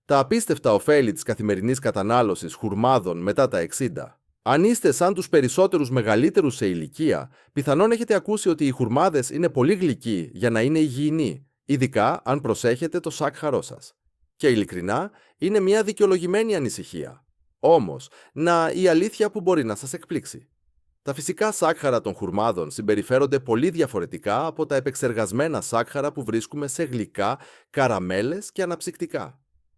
Τα απίστευτα ωφέλη της καθημερινής κατανάλωσης χουρμάδων μετά τα 60. Αν είστε σαν τους περισσότερους μεγαλύτερους σε ηλικία, πιθανόν έχετε ακούσει ότι οι χουρμάδες είναι πολύ γλυκοί για να είναι υγιεινοί, ειδικά αν προσέχετε το σάκχαρό σας. Και ειλικρινά, είναι μια δικαιολογημένη ανησυχία. Όμως, η αλήθεια που μπορεί να σας εκπλήξει. Τα φυσικά σάκχαρα των χουρμάδων συμπεριφέρονται πολύ διαφορετικά από τα επεξεργασμένα σάκχαρα που βρίσκουμε σε γλυκά, καραμέλες και αναψυκτικά.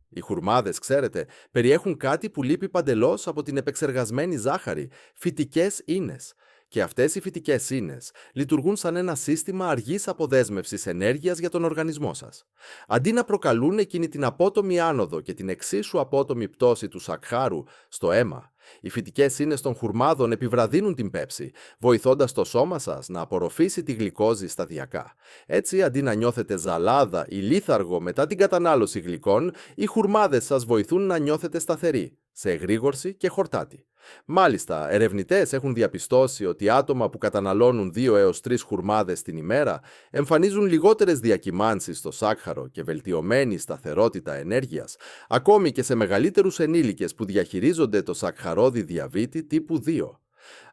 Οι χουρμάδες, ξέρετε, περιέχουν κάτι που λείπει παντελώς από την επεξεργασμένη ζάχαρη, φυτικές ίνες. Και αυτές οι φυτικές ίνες λειτουργούν σαν ένα σύστημα αργής αποδέσμευσης ενέργειας για τον οργανισμό σας. Αντί να προκαλούν εκείνη την απότομη άνοδο και την εξίσου απότομη πτώση του σακχάρου στο αίμα, οι φυτικές ίνες των χουρμάδων επιβραδύνουν την πέψη, βοηθώντας το σώμα σας να απορροφήσει τη γλυκόζη σταδιακά. Έτσι, αντί να νιώθετε ζαλάδα ή λίθαργο μετά την κατανάλωση γλυκών, οι χουρμάδες σας βοηθούν να νιώθετε σταθεροί, σε εγρήγορση και χορτάτη. Μάλιστα, ερευνητές έχουν διαπιστώσει ότι άτομα που καταναλώνουν 2 έως 3 χουρμάδες την ημέρα εμφανίζουν λιγότερες διακυμάνσεις στο σάκχαρο και βελτιωμένη σταθερότητα ενέργειας, ακόμη και σε μεγαλύτερους ενήλικες που διαχειρίζονται το σακχαρώδη διαβήτη τύπου 2.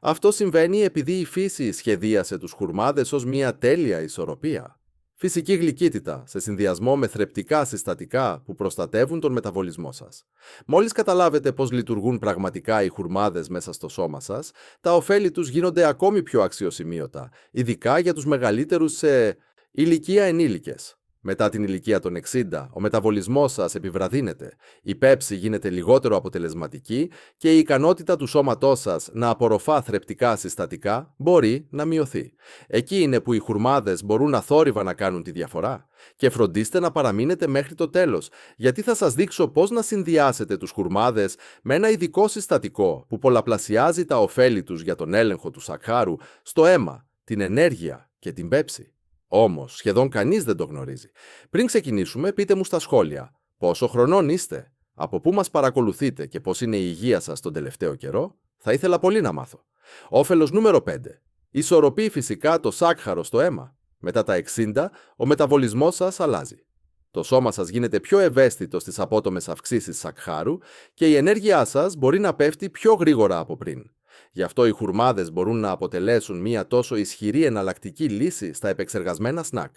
Αυτό συμβαίνει επειδή η φύση σχεδίασε τους χουρμάδες ως μια τέλεια ισορροπία. Φυσική γλυκύτητα σε συνδυασμό με θρεπτικά συστατικά που προστατεύουν τον μεταβολισμό σας. Μόλις καταλάβετε πώς λειτουργούν πραγματικά οι χουρμάδες μέσα στο σώμα σας, τα ωφέλη τους γίνονται ακόμη πιο αξιοσημείωτα, ειδικά για τους μεγαλύτερους σε ηλικία ενήλικες. Μετά την ηλικία των 60, ο μεταβολισμός σας επιβραδύνεται, η πέψη γίνεται λιγότερο αποτελεσματική και η ικανότητα του σώματός σας να απορροφά θρεπτικά συστατικά μπορεί να μειωθεί. Εκεί είναι που οι χουρμάδες μπορούν αθόρυβα να κάνουν τη διαφορά. Και φροντίστε να παραμείνετε μέχρι το τέλος, γιατί θα σας δείξω πώς να συνδυάσετε τους χουρμάδες με ένα ειδικό συστατικό που πολλαπλασιάζει τα ωφέλη τους για τον έλεγχο του σακχάρου στο αίμα, την ενέργεια και την πέψη. Όμως, σχεδόν κανείς δεν το γνωρίζει. Πριν ξεκινήσουμε, πείτε μου στα σχόλια πόσο χρονών είστε, από πού μας παρακολουθείτε και πώς είναι η υγεία σας τον τελευταίο καιρό. Θα ήθελα πολύ να μάθω. Όφελος νούμερο 5. Ισορροπεί φυσικά το σάκχαρο στο αίμα. Μετά τα 60, ο μεταβολισμός σας αλλάζει. Το σώμα σας γίνεται πιο ευαίσθητο στις απότομες αυξήσεις σακχάρου και η ενέργειά σας μπορεί να πέφτει πιο γρήγορα από πριν. Γι' αυτό οι χουρμάδες μπορούν να αποτελέσουν μια τόσο ισχυρή εναλλακτική λύση στα επεξεργασμένα σνακ.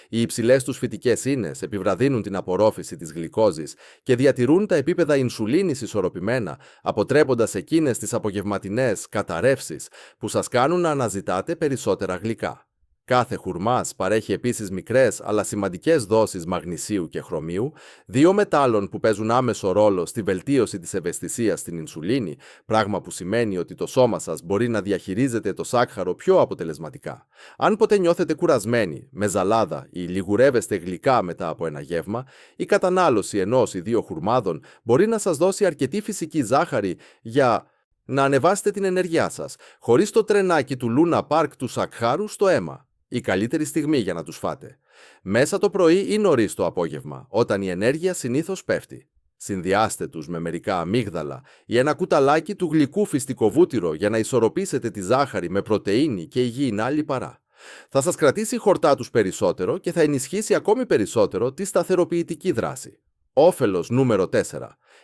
Οι υψηλές τους φυτικές ίνες επιβραδύνουν την απορρόφηση της γλυκόζης και διατηρούν τα επίπεδα ινσουλίνης ισορροπημένα, αποτρέποντας εκείνες τις απογευματινές καταρρεύσεις που σας κάνουν να αναζητάτε περισσότερα γλυκά. Κάθε χουρμάς παρέχει επίσης μικρές αλλά σημαντικές δόσεις μαγνησίου και χρωμίου, 2 μετάλλων που παίζουν άμεσο ρόλο στη βελτίωση της ευαισθησίας στην ινσουλίνη, πράγμα που σημαίνει ότι το σώμα σας μπορεί να διαχειρίζεται το σάκχαρο πιο αποτελεσματικά. Αν ποτέ νιώθετε κουρασμένοι, με ζαλάδα ή λιγουρεύεστε γλυκά μετά από ένα γεύμα, η κατανάλωση 1 ή 2 χουρμάδων μπορεί να σας δώσει αρκετή φυσική ζάχαρη για να ανεβάσετε την ενέργειά σας, χωρίς το τρενάκι του Λούνα Πάρκ του σακχάρου στο αίμα. Η καλύτερη στιγμή για να τους φάτε. Μέσα το πρωί ή νωρίς το απόγευμα, όταν η ενέργεια συνήθως πέφτει. Συνδυάστε τους με μερικά αμύγδαλα ή ένα κουταλάκι του γλυκού φυστικοβούτυρο για να ισορροπήσετε τη ζάχαρη με πρωτεΐνη και υγιεινά λιπαρά. Θα σας κρατήσει χορτά τους περισσότερο και θα ενισχύσει ακόμη περισσότερο τη σταθεροποιητική δράση. Όφελος νούμερο 4.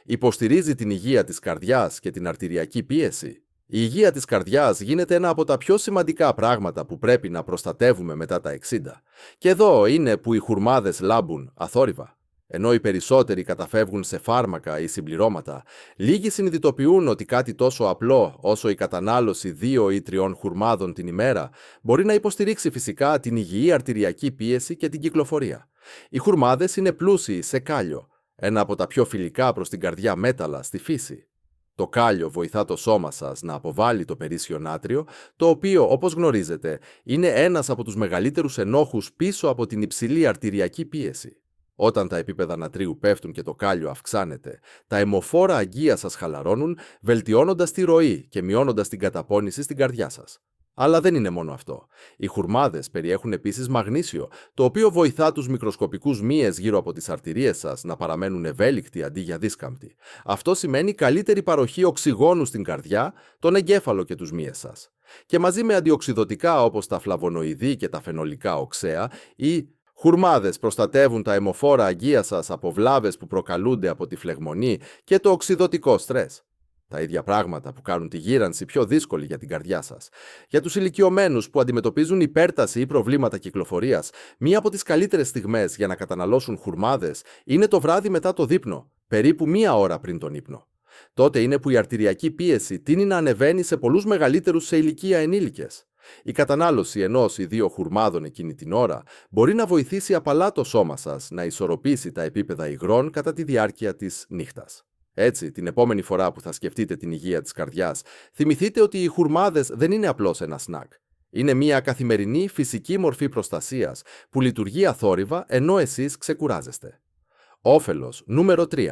Υποστηρίζει την υγεία της καρδιάς και την αρτηριακή πίεση. Η υγεία της καρδιάς γίνεται ένα από τα πιο σημαντικά πράγματα που πρέπει να προστατεύουμε μετά τα 60. Και εδώ είναι που οι χουρμάδες λάμπουν αθόρυβα. Ενώ οι περισσότεροι καταφεύγουν σε φάρμακα ή συμπληρώματα, λίγοι συνειδητοποιούν ότι κάτι τόσο απλό όσο η κατανάλωση 2 ή 3 χουρμάδων την ημέρα μπορεί να υποστηρίξει φυσικά την υγιή αρτηριακή πίεση και την κυκλοφορία. Οι χουρμάδες είναι πλούσιοι σε κάλιο, ένα από τα πιο φιλικά προς την καρδιά μέταλλα στη φύση. Το κάλιο βοηθά το σώμα σας να αποβάλει το περίσσιο νάτριο, το οποίο, όπως γνωρίζετε, είναι ένας από τους μεγαλύτερους ενόχους πίσω από την υψηλή αρτηριακή πίεση. Όταν τα επίπεδα νατρίου πέφτουν και το κάλιο αυξάνεται, τα αιμοφόρα αγκία σας χαλαρώνουν, βελτιώνοντας τη ροή και μειώνοντας την καταπώνηση στην καρδιά σας. Αλλά δεν είναι μόνο αυτό. Οι χουρμάδες περιέχουν επίσης μαγνήσιο, το οποίο βοηθά τους μικροσκοπικούς μύες γύρω από τις αρτηρίες σας να παραμένουν ευέλικτοι αντί για δίσκαμπτοι. Αυτό σημαίνει καλύτερη παροχή οξυγόνου στην καρδιά, τον εγκέφαλο και τους μύες σας. Και μαζί με αντιοξυδωτικά όπως τα φλαβονοειδή και τα φαινολικά οξέα ή Χουρμάδες προστατεύουν τα αιμοφόρα αγκία σας από βλάβες που προκαλούνται από τη φλεγμονή και το οξυδωτικό στρες. Τα ίδια πράγματα που κάνουν τη γύρανση πιο δύσκολη για την καρδιά σας. Για τους ηλικιωμένους που αντιμετωπίζουν υπέρταση ή προβλήματα κυκλοφορίας, μία από τις καλύτερες στιγμές για να καταναλώσουν χουρμάδες είναι το βράδυ μετά το δείπνο, περίπου μία ώρα πριν τον ύπνο. Τότε είναι που η αρτηριακή πίεση τείνει να ανεβαίνει σε πολλούς μεγαλύτερους σε ηλικία ενήλικες. Η κατανάλωση ενός ή δύο χουρμάδων εκείνη την ώρα μπορεί να βοηθήσει απαλά το σώμα σας να ισορροπήσει τα επίπεδα υγρών κατά τη διάρκεια της νύχτας. Έτσι, την επόμενη φορά που θα σκεφτείτε την υγεία της καρδιάς, θυμηθείτε ότι οι χουρμάδες δεν είναι απλώς ένα σνακ. Είναι μια καθημερινή φυσική μορφή προστασίας που λειτουργεί αθόρυβα ενώ εσείς ξεκουράζεστε. Όφελος νούμερο 3.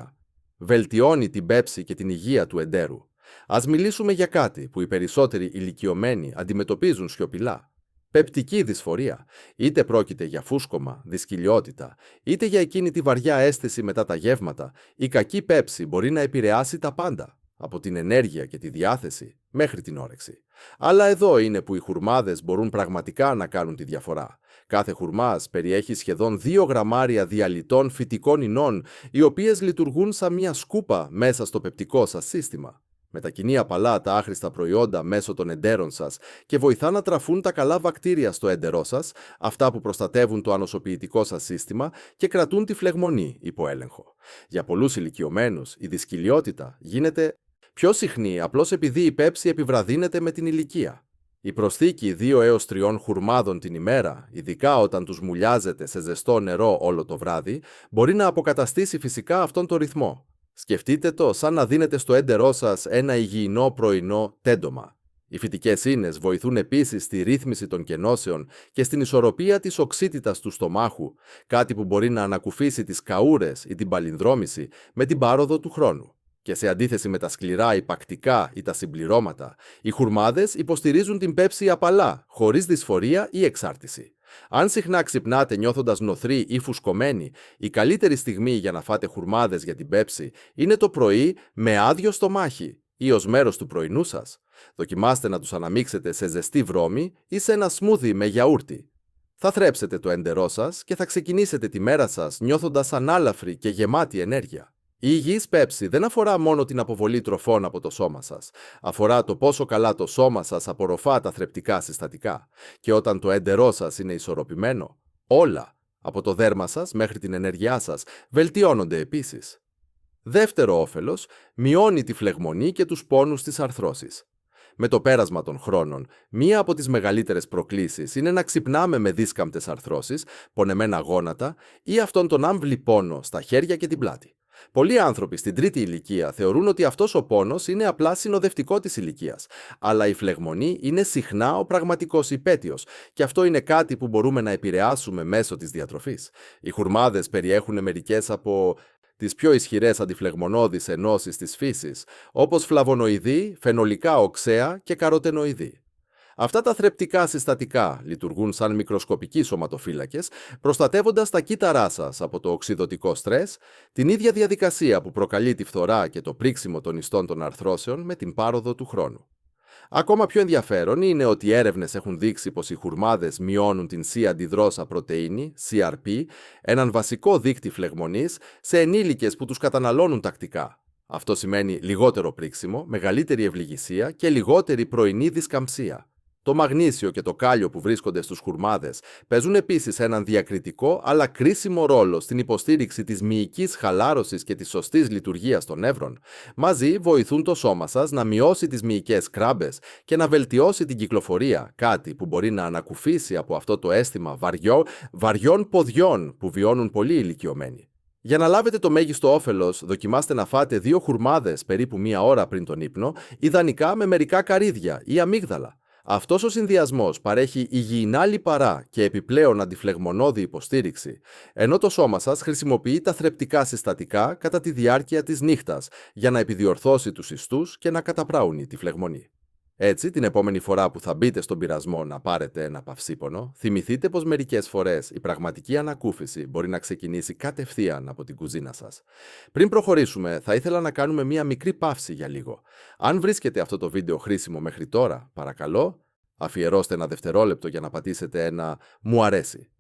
Βελτιώνει την πέψη και την υγεία του εντέρου. Ας μιλήσουμε για κάτι που οι περισσότεροι ηλικιωμένοι αντιμετωπίζουν σιωπηλά. Πεπτική δυσφορία. Είτε πρόκειται για φούσκωμα, δυσκυλιότητα, είτε για εκείνη τη βαριά αίσθηση μετά τα γεύματα, η κακή πέψη μπορεί να επηρεάσει τα πάντα, από την ενέργεια και τη διάθεση μέχρι την όρεξη. Αλλά εδώ είναι που οι χουρμάδες μπορούν πραγματικά να κάνουν τη διαφορά. Κάθε χουρμάς περιέχει σχεδόν 2 γραμμάρια διαλυτών φυτικών ινών, οι οποίες λειτουργούν σαν μια σκούπα μέσα στο πεπτικό σας σύστημα. Μετακινεί απαλά τα άχρηστα προϊόντα μέσω των εντέρων σας και βοηθά να τραφούν τα καλά βακτήρια στο έντερό σας, αυτά που προστατεύουν το ανοσοποιητικό σας σύστημα και κρατούν τη φλεγμονή υπό έλεγχο. Για πολλούς ηλικιωμένους, η δυσκυλιότητα γίνεται πιο συχνή απλώς επειδή η πέψη επιβραδύνεται με την ηλικία. Η προσθήκη 2 έως 3 χουρμάδων την ημέρα, ειδικά όταν τους μουλιάζετε σε ζεστό νερό όλο το βράδυ, μπορεί να αποκαταστήσει φυσικά αυτόν τον ρυθμό. Σκεφτείτε το σαν να δίνετε στο έντερό σας ένα υγιεινό πρωινό τέντομα. Οι φυτικές ίνες βοηθούν επίσης στη ρύθμιση των κενώσεων και στην ισορροπία της οξύτητας του στομάχου, κάτι που μπορεί να ανακουφίσει τις καούρες ή την παλινδρόμηση με την πάροδο του χρόνου. Και σε αντίθεση με τα σκληρά υπακτικά ή τα συμπληρώματα, οι χουρμάδες υποστηρίζουν την πέψη απαλά, χωρίς δυσφορία ή εξάρτηση. Αν συχνά ξυπνάτε νιώθοντας νοθροί ή φουσκωμένοι, η καλύτερη στιγμή για να φάτε χουρμάδες για την πέψη είναι το πρωί με άδειο στομάχι ή ως μέρος του πρωινού σας. Δοκιμάστε να τους αναμίξετε σε ζεστή βρώμη ή σε ένα σμούδι με γιαούρτι. Θα θρέψετε το έντερό σας και θα ξεκινήσετε τη μέρα σας νιώθοντας ανάλαφροι και γεμάτη ενέργεια. Η υγιής πέψη δεν αφορά μόνο την αποβολή τροφών από το σώμα σας. Αφορά το πόσο καλά το σώμα σας απορροφά τα θρεπτικά συστατικά. Και όταν το έντερό σας είναι ισορροπημένο, όλα, από το δέρμα σας μέχρι την ενέργειά σας, βελτιώνονται επίσης. Δεύτερο όφελος, μειώνει τη φλεγμονή και τους πόνους της αρθρώσης. Με το πέρασμα των χρόνων, μία από τις μεγαλύτερες προκλήσεις είναι να ξυπνάμε με δίσκαμπτες αρθρώσεις, πονεμένα γόνατα ή αυτόν τον άμβλη πόνο στα χέρια και την πλάτη. Πολλοί άνθρωποι στην τρίτη ηλικία θεωρούν ότι αυτός ο πόνος είναι απλά συνοδευτικό της ηλικίας, αλλά η φλεγμονή είναι συχνά ο πραγματικός υπαίτιος και αυτό είναι κάτι που μπορούμε να επηρεάσουμε μέσω της διατροφής. Οι χουρμάδες περιέχουν μερικές από τις πιο ισχυρές αντιφλεγμονώδεις ενώσεις της φύσης, όπως φλαβονοειδή, φαινολικά οξέα και καροτενοειδή. Αυτά τα θρεπτικά συστατικά λειτουργούν σαν μικροσκοπικοί σωματοφύλακες, προστατεύοντας τα κύτταρά σας από το οξυδωτικό στρες, την ίδια διαδικασία που προκαλεί τη φθορά και το πρίξιμο των ιστών των αρθρώσεων με την πάροδο του χρόνου. Ακόμα πιο ενδιαφέρον είναι ότι έρευνες έχουν δείξει πως οι χουρμάδες μειώνουν την C-αντιδρώσα πρωτεΐνη, CRP, έναν βασικό δείκτη φλεγμονής, σε ενήλικες που τους καταναλώνουν τακτικά. Αυτό σημαίνει λιγότερο πρίξιμο, μεγαλύτερη ευληγησία και λιγότερη πρωινή δισκαμψία. Το μαγνήσιο και το κάλιο που βρίσκονται στους χουρμάδες παίζουν επίσης έναν διακριτικό αλλά κρίσιμο ρόλο στην υποστήριξη της μυϊκής χαλάρωσης και της σωστής λειτουργίας των νεύρων. Μαζί βοηθούν το σώμα σας να μειώσει τις μυϊκές κράμπες και να βελτιώσει την κυκλοφορία, κάτι που μπορεί να ανακουφίσει από αυτό το αίσθημα βαριών ποδιών που βιώνουν πολλοί ηλικιωμένοι. Για να λάβετε το μέγιστο όφελος, δοκιμάστε να φάτε 2 χουρμάδες περίπου 1 ώρα πριν τον ύπνο, ιδανικά με μερικά καρύδια ή αμύγδαλα. Αυτός ο συνδυασμός παρέχει υγιεινά λιπαρά και επιπλέον αντιφλεγμονώδη υποστήριξη, ενώ το σώμα σας χρησιμοποιεί τα θρεπτικά συστατικά κατά τη διάρκεια της νύχτας για να επιδιορθώσει τους ιστούς και να καταπράουνει τη φλεγμονή. Έτσι, την επόμενη φορά που θα μπείτε στον πειρασμό να πάρετε ένα παυσίπονο, θυμηθείτε πως μερικές φορές η πραγματική ανακούφιση μπορεί να ξεκινήσει κατευθείαν από την κουζίνα σας. Πριν προχωρήσουμε, θα ήθελα να κάνουμε μία μικρή παύση για λίγο. Αν βρίσκετε αυτό το βίντεο χρήσιμο μέχρι τώρα, παρακαλώ, αφιερώστε ένα δευτερόλεπτο για να πατήσετε ένα «Μου αρέσει».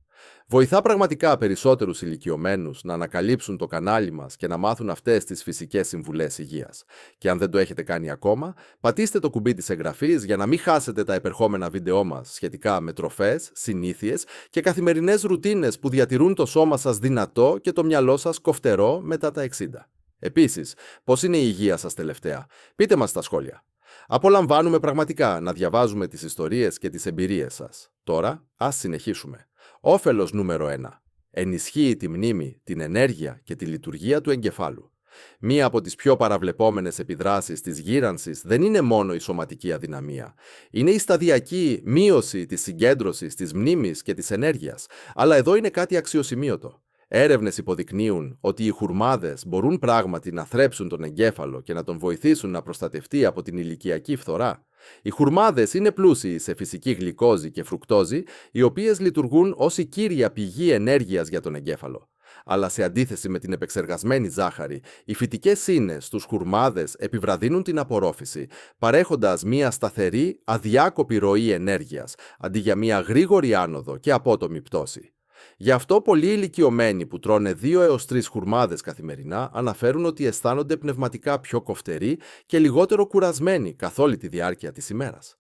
Βοηθά πραγματικά περισσότερους ηλικιωμένους να ανακαλύψουν το κανάλι μας και να μάθουν αυτές τις φυσικές συμβουλές υγείας. Και αν δεν το έχετε κάνει ακόμα, πατήστε το κουμπί της εγγραφής για να μην χάσετε τα επερχόμενα βίντεό μας σχετικά με τροφές, συνήθειες και καθημερινές ρουτίνες που διατηρούν το σώμα σας δυνατό και το μυαλό σας κοφτερό μετά τα 60. Επίσης, πώς είναι η υγεία σας τελευταία? Πείτε μας στα σχόλια. Απολαμβάνουμε πραγματικά να διαβάζουμε τις ιστορίες και τις εμπειρίες σας. Τώρα, ας συνεχίσουμε. Όφελος νούμερο 1. Ενισχύει τη μνήμη, την ενέργεια και τη λειτουργία του εγκεφάλου. Μία από τις πιο παραβλεπόμενες επιδράσεις της γύρανσης δεν είναι μόνο η σωματική αδυναμία. Είναι η σταδιακή μείωση της συγκέντρωσης, της μνήμης και της ενέργειας. Αλλά εδώ είναι κάτι αξιοσημείωτο. Έρευνες υποδεικνύουν ότι οι χουρμάδες μπορούν πράγματι να θρέψουν τον εγκέφαλο και να τον βοηθήσουν να προστατευτεί από την ηλικιακή φθορά. Οι χουρμάδες είναι πλούσιοι σε φυσική γλυκόζη και φρουκτόζη, οι οποίες λειτουργούν ως η κύρια πηγή ενέργειας για τον εγκέφαλο. Αλλά σε αντίθεση με την επεξεργασμένη ζάχαρη, οι φυτικές ίνες στους χουρμάδες επιβραδύνουν την απορρόφηση, παρέχοντας μια σταθερή, αδιάκοπη ροή ενέργειας, αντί για μια γρήγορη άνοδο και απότομη πτώση. Γι' αυτό πολλοί ηλικιωμένοι που τρώνε 2 έως 3 χουρμάδες καθημερινά αναφέρουν ότι αισθάνονται πνευματικά πιο κοφτεροί και λιγότερο κουρασμένοι καθ' όλη τη διάρκεια της ημέρας.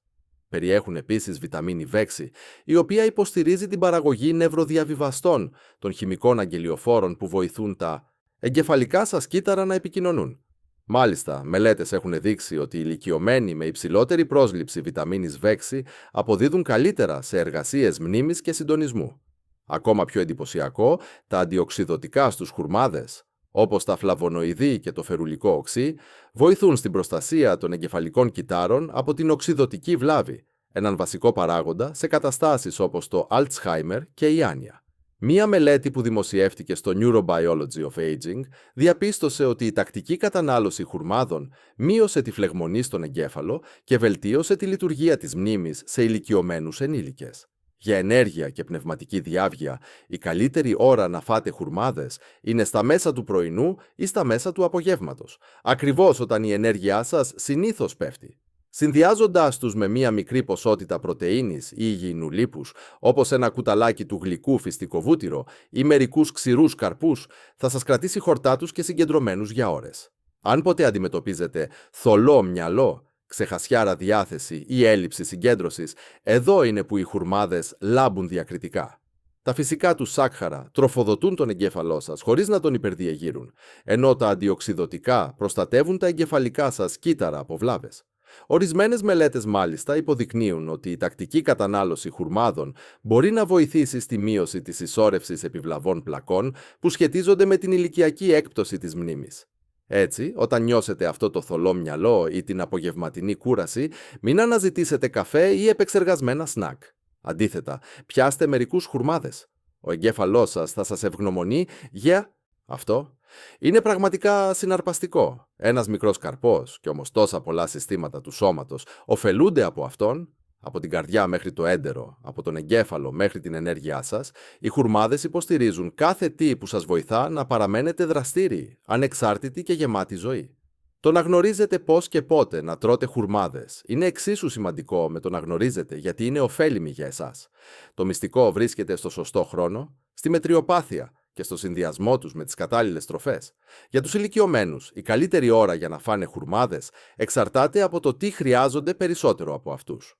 Περιέχουν επίσης βιταμίνη βέξη, η οποία υποστηρίζει την παραγωγή νευροδιαβιβαστών, των χημικών αγγελιοφόρων που βοηθούν τα εγκεφαλικά σας κύτταρα να επικοινωνούν. Μάλιστα, μελέτες έχουν δείξει ότι οι ηλικιωμένοι με υψηλότερη πρόσληψη βιταμίνης βέξη αποδίδουν καλύτερα σε εργασίες μνήμης και συντονισμού. Ακόμα πιο εντυπωσιακό, τα αντιοξυδωτικά στους χουρμάδες, όπως τα φλαβονοειδή και το φερουλικό οξύ, βοηθούν στην προστασία των εγκεφαλικών κυττάρων από την οξυδωτική βλάβη, έναν βασικό παράγοντα σε καταστάσεις όπως το Alzheimer και η άνοια. Μία μελέτη που δημοσιεύτηκε στο Neurobiology of Aging διαπίστωσε ότι η τακτική κατανάλωση χουρμάδων μείωσε τη φλεγμονή στον εγκέφαλο και βελτίωσε τη λειτουργία της μνήμης σε ηλικιωμένους ενήλικες. Για ενέργεια και πνευματική διάβγεια, η καλύτερη ώρα να φάτε χουρμάδες είναι στα μέσα του πρωινού ή στα μέσα του απογεύματος, ακριβώς όταν η ενέργειά σας συνήθως πέφτει. Συνδυάζοντάς τους με μία μικρή ποσότητα πρωτεΐνης ή υγιεινού λίπους, όπως ένα κουταλάκι του γλυκού φυστικοβούτυρο ή μερικούς ξηρούς καρπούς, θα σας κρατήσει χορτάτους και συγκεντρωμένους για ώρες. Αν ποτέ αντιμετωπίζετε θολό μυαλό, ξεχασιάρα διάθεση ή έλλειψη συγκέντρωσης, εδώ είναι που οι χουρμάδες λάμπουν διακριτικά. Τα φυσικά του σάκχαρα τροφοδοτούν τον εγκέφαλό σας χωρίς να τον υπερδιεγείρουν, ενώ τα αντιοξυδωτικά προστατεύουν τα εγκεφαλικά σας κύτταρα από βλάβες. Ορισμένες μελέτες μάλιστα υποδεικνύουν ότι η τακτική κατανάλωση χουρμάδων μπορεί να βοηθήσει στη μείωση της συσσόρευσης επιβλαβών πλακών που σχετίζονται με την ηλικιακή έκπτωση της μνήμης. Έτσι, όταν νιώσετε αυτό το θολό μυαλό ή την απογευματινή κούραση, μην αναζητήσετε καφέ ή επεξεργασμένα σνακ. Αντίθετα, πιάστε μερικούς χουρμάδες. Ο εγκέφαλός σας θα σας ευγνωμονεί για αυτό. Είναι πραγματικά συναρπαστικό. Ένας μικρός καρπός, και όμως τόσα πολλά συστήματα του σώματος, ωφελούνται από αυτόν. Από την καρδιά μέχρι το έντερο, από τον εγκέφαλο μέχρι την ενέργειά σας, οι χουρμάδες υποστηρίζουν κάθε τι που σας βοηθά να παραμένετε δραστήριοι, ανεξάρτητοι και γεμάτοι ζωή. Το να γνωρίζετε πώς και πότε να τρώτε χουρμάδες είναι εξίσου σημαντικό με το να γνωρίζετε γιατί είναι ωφέλιμοι για εσάς. Το μυστικό βρίσκεται στο σωστό χρόνο, στη μετριοπάθεια και στο συνδυασμό τους με τις κατάλληλες τροφές. Για τους ηλικιωμένους, η καλύτερη ώρα για να φάνε χουρμάδες εξαρτάται από το τι χρειάζονται περισσότερο από αυτούς.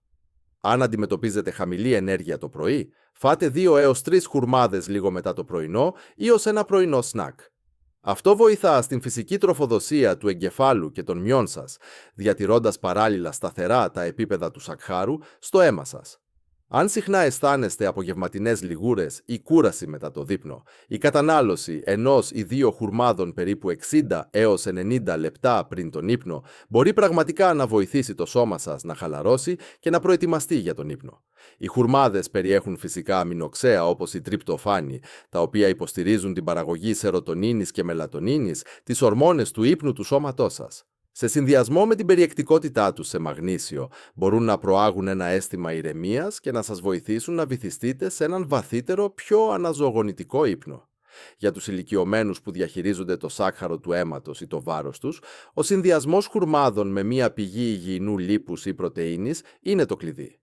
Αν αντιμετωπίζετε χαμηλή ενέργεια το πρωί, φάτε 2 έως 3 χουρμάδες λίγο μετά το πρωινό ή ως ένα πρωινό σνακ. Αυτό βοηθά στην φυσική τροφοδοσία του εγκεφάλου και των μυών σας, διατηρώντας παράλληλα σταθερά τα επίπεδα του σακχάρου στο αίμα σας. Αν συχνά αισθάνεστε απογευματινές λιγούρες ή κούραση μετά το δείπνο, η κατανάλωση 1 ή 2 χουρμάδων περίπου 60 έως 90 λεπτά πριν τον ύπνο μπορεί πραγματικά να βοηθήσει το σώμα σας να χαλαρώσει και να προετοιμαστεί για τον ύπνο. Οι χουρμάδες περιέχουν φυσικά αμινοξέα όπως η τριπτοφάνη, τα οποία υποστηρίζουν την παραγωγή σερωτονίνης και μελατονίνης, τις ορμόνες του ύπνου του σώματός σας. Σε συνδυασμό με την περιεκτικότητά τους σε μαγνήσιο, μπορούν να προάγουν ένα αίσθημα ηρεμίας και να σας βοηθήσουν να βυθιστείτε σε έναν βαθύτερο, πιο αναζωογονητικό ύπνο. Για τους ηλικιωμένους που διαχειρίζονται το σάκχαρο του αίματος ή το βάρος τους, ο συνδυασμός χουρμάδων με μία πηγή υγιεινού λίπους ή πρωτεΐνης είναι το κλειδί.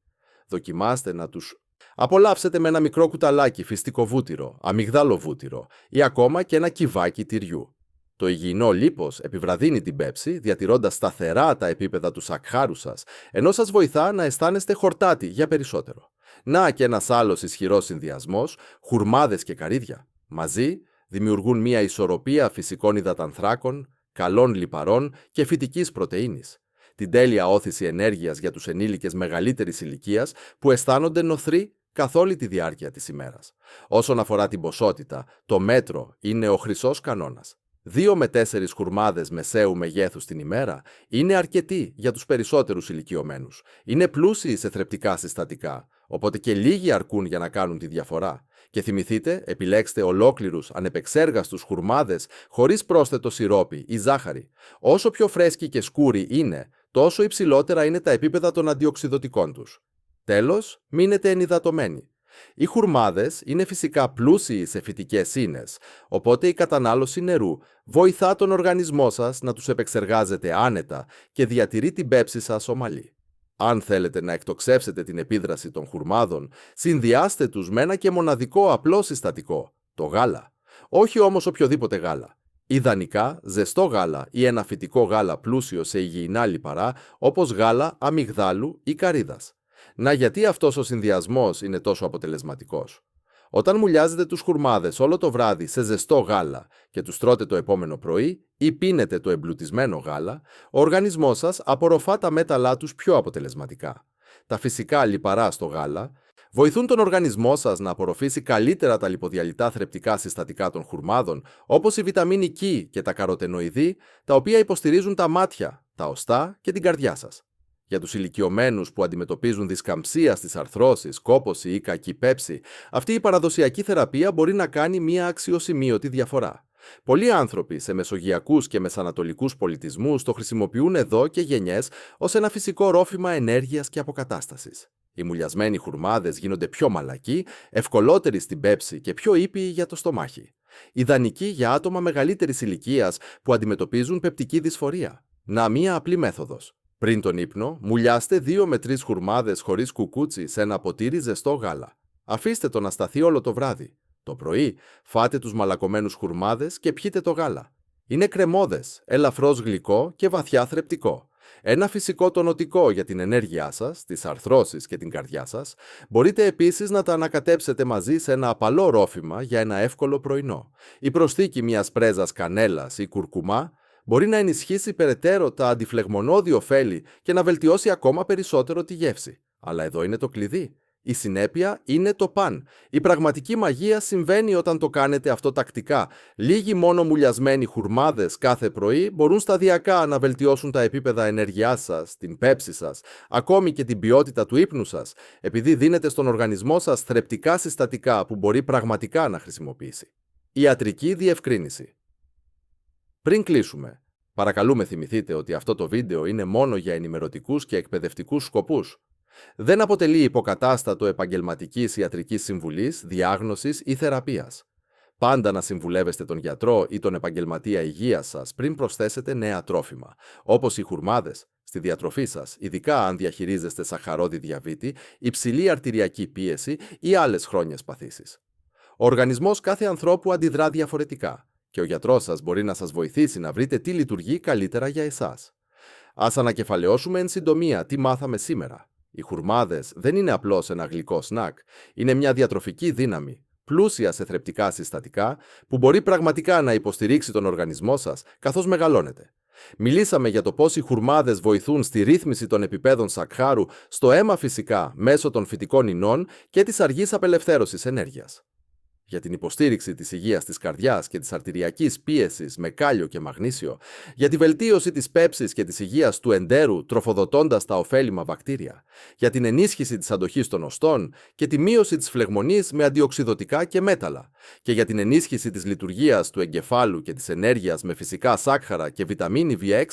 Δοκιμάστε να τους Απολαύσετε με ένα μικρό κουταλάκι φυστικό βούτυρο, αμυγδάλο βούτυρο ή ακόμα και ένα κυβάκι τυριού. Το υγιεινό λίπος επιβραδύνει την πέψη, διατηρώντας σταθερά τα επίπεδα του σακχάρου σας, ενώ σας βοηθά να αισθάνεστε χορτάτη για περισσότερο. Να και ένας άλλος ισχυρός συνδυασμός, χουρμάδες και καρύδια. Μαζί δημιουργούν μια ισορροπία φυσικών υδατανθράκων, καλών λιπαρών και φυτικής πρωτεΐνης. Την τέλεια όθηση ενέργειας για τους ενήλικες μεγαλύτερης ηλικίας που αισθάνονται νοθροί καθ' όλη τη διάρκεια της ημέρας. Όσον αφορά την ποσότητα, το μέτρο είναι ο χρυσός κανόνας. 2 με 4 χουρμάδες μεσαίου μεγέθους την ημέρα είναι αρκετοί για τους περισσότερους ηλικιωμένους. Είναι πλούσιοι σε θρεπτικά συστατικά, οπότε και λίγοι αρκούν για να κάνουν τη διαφορά. Και θυμηθείτε, επιλέξτε ολόκληρους ανεπεξέργαστους χουρμάδες χωρίς πρόσθετο σιρόπι ή ζάχαρη. Όσο πιο φρέσκοι και σκούροι είναι, τόσο υψηλότερα είναι τα επίπεδα των αντιοξυδοτικών τους. Τέλος, μείνετε ενυδατωμένοι. Οι χουρμάδες είναι φυσικά πλούσιοι σε φυτικές ίνες, οπότε η κατανάλωση νερού βοηθά τον οργανισμό σας να τους επεξεργάζεται άνετα και διατηρεί την πέψη σας ομαλή. Αν θέλετε να εκτοξεύσετε την επίδραση των χουρμάδων, συνδυάστε τους με ένα και μοναδικό απλό συστατικό, το γάλα. Όχι όμως οποιοδήποτε γάλα. Ιδανικά, ζεστό γάλα ή ένα φυτικό γάλα πλούσιο σε υγιεινά λιπαρά, όπως γάλα αμυγδάλου ή καρύδας. Να, γιατί αυτός ο συνδυασμός είναι τόσο αποτελεσματικός? Όταν μουλιάζετε τους χουρμάδες όλο το βράδυ σε ζεστό γάλα και τους τρώτε το επόμενο πρωί ή πίνετε το εμπλουτισμένο γάλα, ο οργανισμός σας απορροφά τα μέταλλά τους πιο αποτελεσματικά. Τα φυσικά λιπαρά στο γάλα βοηθούν τον οργανισμό σας να απορροφήσει καλύτερα τα λιποδιαλυτά θρεπτικά συστατικά των χουρμάδων, όπως η βιταμίνη Κ και τα καροτενοειδή, τα οποία υποστηρίζουν τα μάτια, τα οστά και την καρδιά σας. Για τους ηλικιωμένους που αντιμετωπίζουν δισκαμψία στις αρθρώσεις, κόπωση ή κακή πέψη, αυτή η παραδοσιακή θεραπεία μπορεί να κάνει μια αξιοσημείωτη διαφορά. Πολλοί άνθρωποι σε μεσογειακούς και μεσανατολικούς πολιτισμούς το χρησιμοποιούν εδώ και γενιές ως ένα φυσικό ρόφημα ενέργειας και αποκατάστασης. Οι μουλιασμένοι χουρμάδες γίνονται πιο μαλακοί, ευκολότεροι στην πέψη και πιο ήπιοι για το στομάχι. Ιδανικοί για άτομα μεγαλύτερης ηλικίας που αντιμετωπίζουν πεπτική δυσφορία. Να, μία απλή μέθοδος. Πριν τον ύπνο, μουλιάστε 2 με 3 χουρμάδες χωρίς κουκούτσι σε ένα ποτήρι ζεστό γάλα. Αφήστε το να σταθεί όλο το βράδυ. Το πρωί, φάτε τους μαλακωμένους χουρμάδες και πιείτε το γάλα. Είναι κρεμώδες, ελαφρώς γλυκό και βαθιά θρεπτικό. Ένα φυσικό τονωτικό για την ενέργειά σας, τις αρθρώσεις και την καρδιά σας. Μπορείτε επίσης να τα ανακατέψετε μαζί σε ένα απαλό ρόφημα για ένα εύκολο πρωινό. Η προσθήκη μιας πρέζας κανέλας ή κουρκουμά μπορεί να ενισχύσει περαιτέρω τα αντιφλεγμονώδη ωφέλη και να βελτιώσει ακόμα περισσότερο τη γεύση. Αλλά εδώ είναι το κλειδί. Η συνέπεια είναι το παν. Η πραγματική μαγεία συμβαίνει όταν το κάνετε αυτό τακτικά. Λίγοι μόνο μουλιασμένοι χουρμάδες κάθε πρωί μπορούν σταδιακά να βελτιώσουν τα επίπεδα ενέργειάς σας, την πέψη σας, ακόμη και την ποιότητα του ύπνου σας, επειδή δίνετε στον οργανισμό σας θρεπτικά συστατικά που μπορεί πραγματικά να χρησιμοποιήσει. Ιατρική διευκρίνηση. Πριν κλείσουμε, παρακαλούμε θυμηθείτε ότι αυτό το βίντεο είναι μόνο για ενημερωτικούς και εκπαιδευτικούς σκοπούς. Δεν αποτελεί υποκατάστατο επαγγελματικής ιατρικής συμβουλής, διάγνωσης ή θεραπείας. Πάντα να συμβουλεύεστε τον γιατρό ή τον επαγγελματία υγείας σας πριν προσθέσετε νέα τρόφιμα, όπως οι χουρμάδες, στη διατροφή σας, ειδικά αν διαχειρίζεστε σαχαρώδη διαβήτη, υψηλή αρτηριακή πίεση ή άλλες χρόνιες παθήσεις. Ο οργανισμός κάθε ανθρώπου αντιδρά διαφορετικά και ο γιατρός σας μπορεί να σας βοηθήσει να βρείτε τι λειτουργεί καλύτερα για εσάς. Ας ανακεφαλαιώσουμε εν συντομία τι μάθαμε σήμερα. Οι χουρμάδες δεν είναι απλώς ένα γλυκό σνακ, είναι μια διατροφική δύναμη, πλούσια σε θρεπτικά συστατικά, που μπορεί πραγματικά να υποστηρίξει τον οργανισμό σας καθώς μεγαλώνετε. Μιλήσαμε για το πώς οι χουρμάδες βοηθούν στη ρύθμιση των επιπέδων σακχάρου στο αίμα φυσικά μέσω των φυτικών ινών και της αργής απελευθέρωσης ενέργειας. Για την υποστήριξη της υγείας της καρδιάς και της αρτηριακής πίεσης με κάλιο και μαγνήσιο, για τη βελτίωση της πέψης και της υγείας του εντέρου τροφοδοτώντας τα ωφέλιμα βακτήρια, για την ενίσχυση της αντοχής των οστών και τη μείωση της φλεγμονής με αντιοξυδωτικά και μέταλλα, και για την ενίσχυση της λειτουργίας του εγκεφάλου και της ενέργειας με φυσικά σάκχαρα και βιταμίνη B6.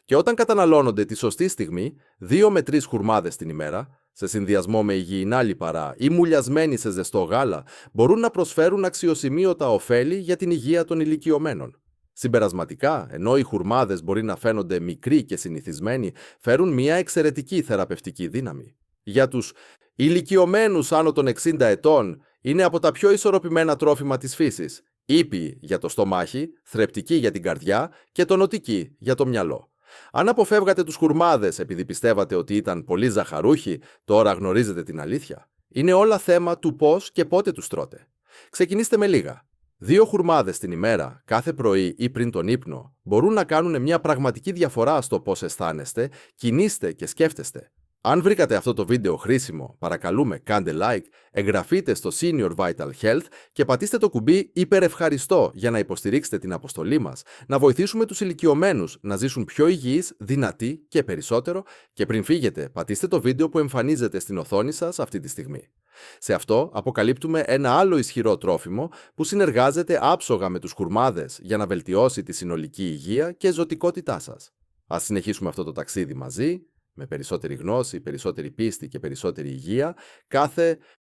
Και όταν καταναλώνονται τη σωστή στιγμή, 2 με 3 χουρμάδες την ημέρα, σε συνδυασμό με υγιεινά λιπαρά ή μουλιασμένοι σε ζεστό γάλα, μπορούν να προσφέρουν αξιοσημείωτα ωφέλη για την υγεία των ηλικιωμένων. Συμπερασματικά, ενώ οι χουρμάδες μπορεί να φαίνονται μικροί και συνηθισμένοι, φέρουν μια εξαιρετική θεραπευτική δύναμη. Για τους Ηλικιωμένους άνω των 60 ετών είναι από τα πιο ισορροπημένα τρόφιμα της φύσης. Ήπιοι για το στομάχι, θρεπτικοί για την καρδιά και τονωτικοί για το μυαλό. Αν αποφεύγατε τους χουρμάδες επειδή πιστεύατε ότι ήταν πολύ ζαχαρούχοι, τώρα γνωρίζετε την αλήθεια. Είναι όλα θέμα του πώς και πότε τους τρώτε. Ξεκινήστε με λίγα. 2 χουρμάδες την ημέρα, κάθε πρωί ή πριν τον ύπνο, μπορούν να κάνουν μια πραγματική διαφορά στο πώς αισθάνεστε, κινείστε και σκέφτεστε. Αν βρήκατε αυτό το βίντεο χρήσιμο, παρακαλούμε κάντε like, εγγραφείτε στο Senior Vital Health και πατήστε το κουμπί υπερευχαριστώ για να υποστηρίξετε την αποστολή μας, να βοηθήσουμε τους ηλικιωμένους να ζήσουν πιο υγιείς, δυνατοί και περισσότερο, και πριν φύγετε πατήστε το βίντεο που εμφανίζεται στην οθόνη σας αυτή τη στιγμή. Σε αυτό αποκαλύπτουμε ένα άλλο ισχυρό τρόφιμο που συνεργάζεται άψογα με τους χουρμάδες για να βελτιώσει τη συνολική υγεία και ζωτικότητά σας. Ας συνεχίσουμε αυτό το ταξίδι μαζί, με περισσότερη γνώση, περισσότερη πίστη και περισσότερη υγεία, κάθε